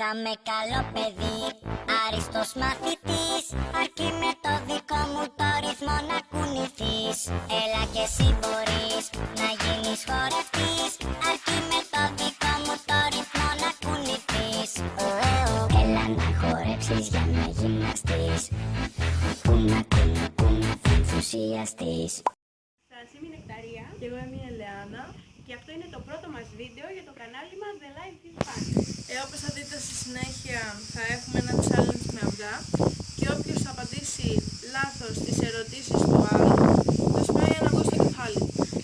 Θα με καλό παιδί, άριστος μαθητής, αρκεί με το δικό μου το ρυθμό να κουνηθείς. Έλα και εσύ μπορείς να γίνεις χορευτής, αρκεί με το δικό μου το ρυθμό να κουνηθείς. Έλα να χορέψεις για να γυμναστείς, κούνα κούνα κούνα θα ενθουσιαστείς. Είμαι η Νεκταρία Και εγώ είμαι η Ελεάνα. και αυτό είναι το πρώτο μας βίντεο για το κανάλι μας The Life is Fun. Όπως θα δείτε στη συνέχεια θα έχουμε ένα challenge με αυγά και όποιος θα απαντήσει λάθος τις ερωτήσεις του άλλου θα σπάει ένα αυγό στο κεφάλι.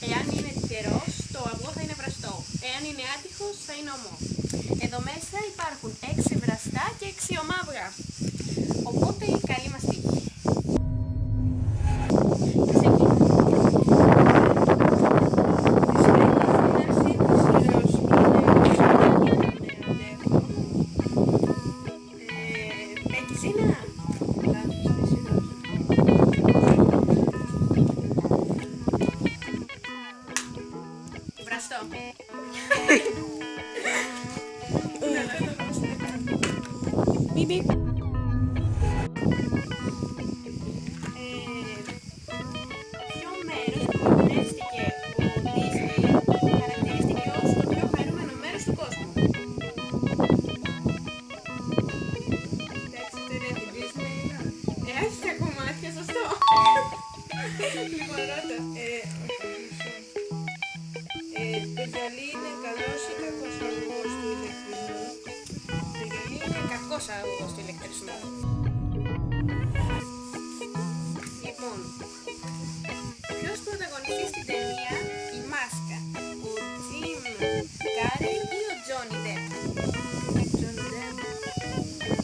Εάν είναι τυχερός, το αυγό θα είναι βραστό. Εάν είναι άτυχος, θα είναι ομό. Εδώ μέσα υπάρχουν 6 βραστά και 6 ομά αυγά. Οπότε καλή μας τύχη. Μπιπ, μπιπ. Ποιο μέρος που εμπνεύστηκε ο Disney χαρακτηρίστηκε ως το πιο χαρούμενο μέρος του κόσμου? Εντάξει, τώρα την Disney έχει τα κομμάτια, σωστό. Λοιπόν, ρώτα. Το γυαλί είναι καλός ή κακός αγωγός του ηλεκτρισμού? Το γυαλί είναι κακός αγωγός του ηλεκτρισμού. Λοιπόν, ποιος πρωταγωνιστεί στην ταινία «Η Μάσκα»? Ο Τζιμ Κάρεϊ ή ο Τζόνι Ντεπ? Τζον Ντεπ.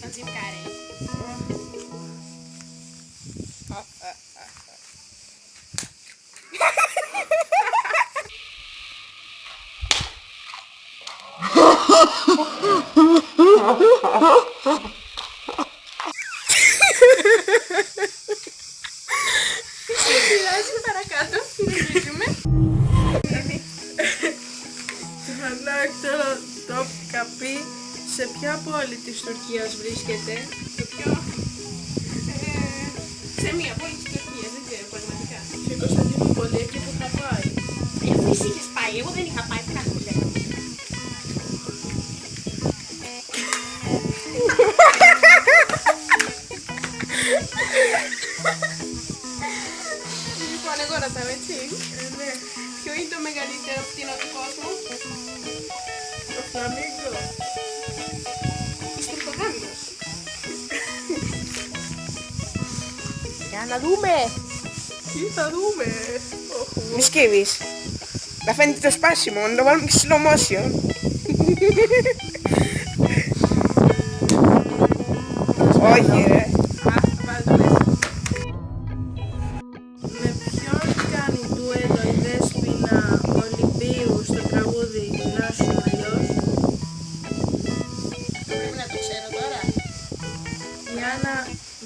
Ο Τζιμ Κάρεϊ. Πειράζει παρακάτω, συνεχίζουμε. Το φαντάκτορο το καπί σε ποια πόλη της Τουρκίας βρίσκεται? Και πιο... σε μία πόλη της Τουρκίας, δεν ξέρω πραγματικά. Σε Κωνσταντινούπολη, εκεί που θα πάει. Εσύ είχες πάει, εγώ δεν είχα πάει, τι να σου λέω. Λοιπόν, εγώ ρωτάω, έτσι. Ναι. Ποιο είναι το μεγαλύτερο κτηνό του κόσμου? Το φλαμίγκο. Είστε πρωτογάμινος. Για να δούμε. Τι θα δούμε? Μη σκύβεις. Να φαίνεται το σπάσιμο, να το βάλουμε και slow motion. Όχι ρε. Βάλ' το μέσα. Με ποιον κάνει ντουέτο η Δέσποινα Ολυμπίου στο τραγούδι «Να σου αλλιώς»? Πρέπει να το ξέρω τώρα. Η Άννα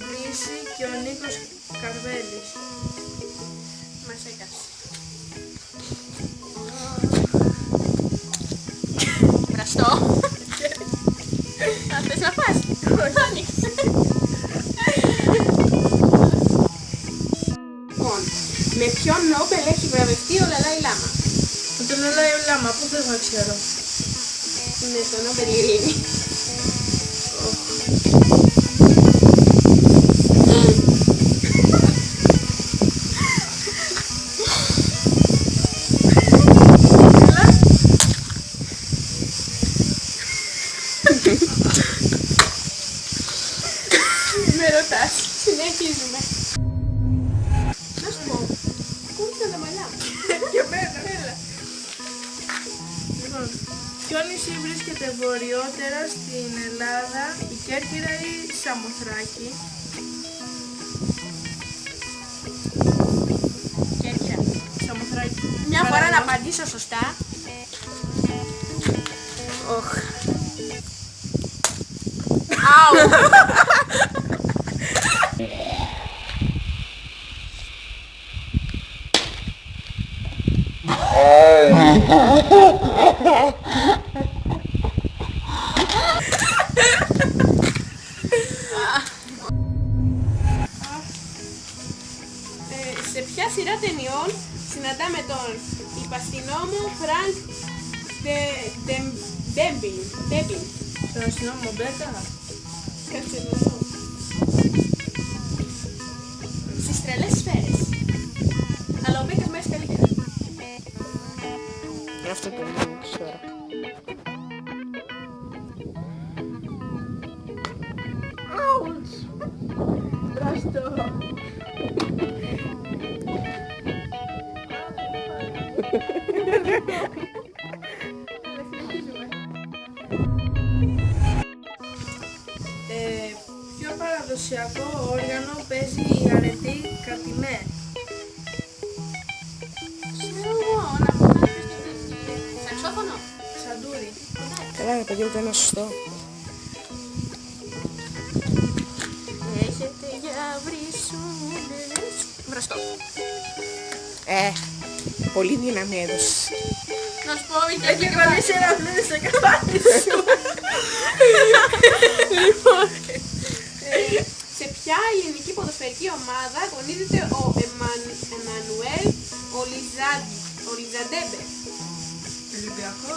Βρύση και ο Νίκος Καρβέλης. Μας έκαψε. Βραστό. Αν θες να φας. Άνοιξε. Λοιπόν, με ποιον Νόμπελ έχει βραβευτεί ο Λαλάι Λάμα? Με τον Λαλάι Λάμα, πού δεν θα ξέρω. Με το Νόμπελ Ειρήνη. Με ρωτάς, συνεχίζουμε. Να σου πω, κούρτσα τα μαλλιά μου. Και εμένα, έλα. Λοιπόν, ποιο νησί βρίσκεται βορειότερα στην Ελλάδα, η Κέρκυρα ή Σαμοθράκη? Κέρκυρα. Σαμοθράκη. Μια φορά να απαντήσω σωστά. Οχ. Αου! μετά με τον υπαστηνόμο Φρανκ Ντέμπιν. Στον αστυνόμο Μπέκα. Κάτσε να δω. Στις τρελές σφαίρες. Αλλά ο Μπέκας μου αρέσει καλύτερα. Αυτό το ξέρω. Ποιο παραδοσιακό όργανο παίζει η αρετή κατινέ? Ξέρω εγώ, να μου κάνεις σαξόφωνο. Ξαντούρι. Καλά ρε παιδί, ούτε ένα σωστό. Έχετε για βρυσούλες. Βραστό. Πολύ δύναμη έδωσες. Να σου πω, Έχει κολλήσει ένα πλήρη σε κεφάλι σου. Λοιπόν, σε ποια ελληνική ποδοσφαιρική ομάδα αγωνίζεται ο Εμμανουέλ Ολιζαντέμπε? Ολυμπιακό.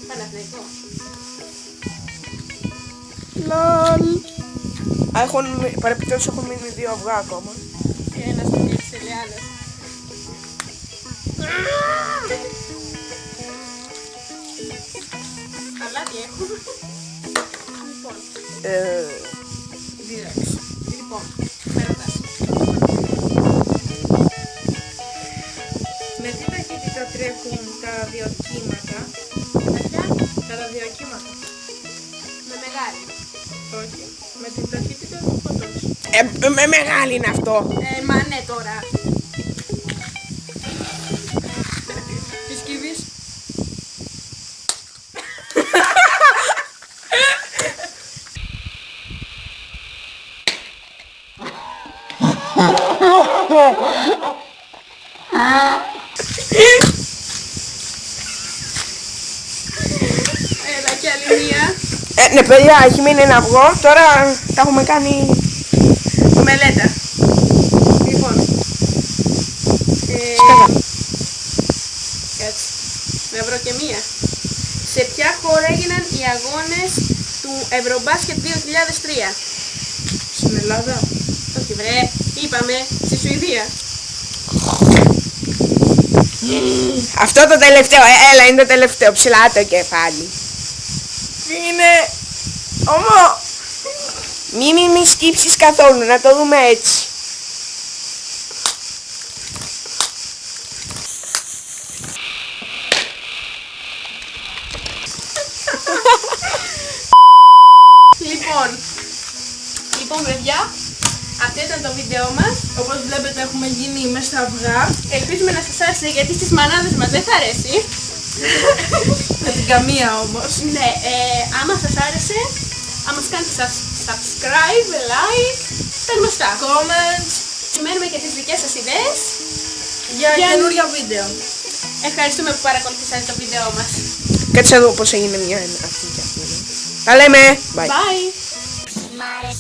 Παναθηναϊκό. Λολ. Παρεπιπτόντως έχουν μείνει 2 αυγά ακόμα. Και ένας μιλής σε λιάνος. Καλά τι έχουμε. Λοιπόν, Δίδαξη. λοιπόν, με ρωτάς. Με τι ταχύτητα τρέχουν τα ραδιοκύματα? Τα ραδιοκύματα. Με μεγάλη. Όχι. Με την ταχύτητα του φωτός. Μεγάλη είναι αυτό. Μα ναι τώρα. Τι σκύβεις? Έλα και άλλη μία. Ναι παιδιά, έχει μείνει ένα αυγό. Τώρα τα έχουμε κάνει Μελέτα. Λοιπόν. Κάτσε. Να βρω και μία. Σε ποια χώρα έγιναν οι αγώνες του Ευρωμπάσκετ 2003? Στην Ελλάδα. Όχι βρε, είπαμε, στη Σουηδία. Αυτό το τελευταίο, έλα είναι το τελευταίο, ψηλά το κεφάλι. Είναι ομό. Μη σκύψεις καθόλου, να το δούμε έτσι. Λοιπόν παιδιά, αυτό ήταν το βίντεο μας. Όπως βλέπετε έχουμε γίνει μέσα στα αυγά. Ελπίζουμε να σας άρεσε, γιατί στις μανάδες μας δεν θα αρέσει. Με την καμία όμως. Ναι, άμα σας άρεσε, άμα μας κάνετε subscribe, like, τα γνωστά. Comments Περιμένουμε και τις δικές σας ιδέες. για καινούργια βίντεο. Ευχαριστούμε που παρακολουθήσατε το βίντεο μας. Κάτσε να δω πώς έγινε μια αυτή και αυτή. Τα λέμε. Bye. Bye! Μ' αρέσει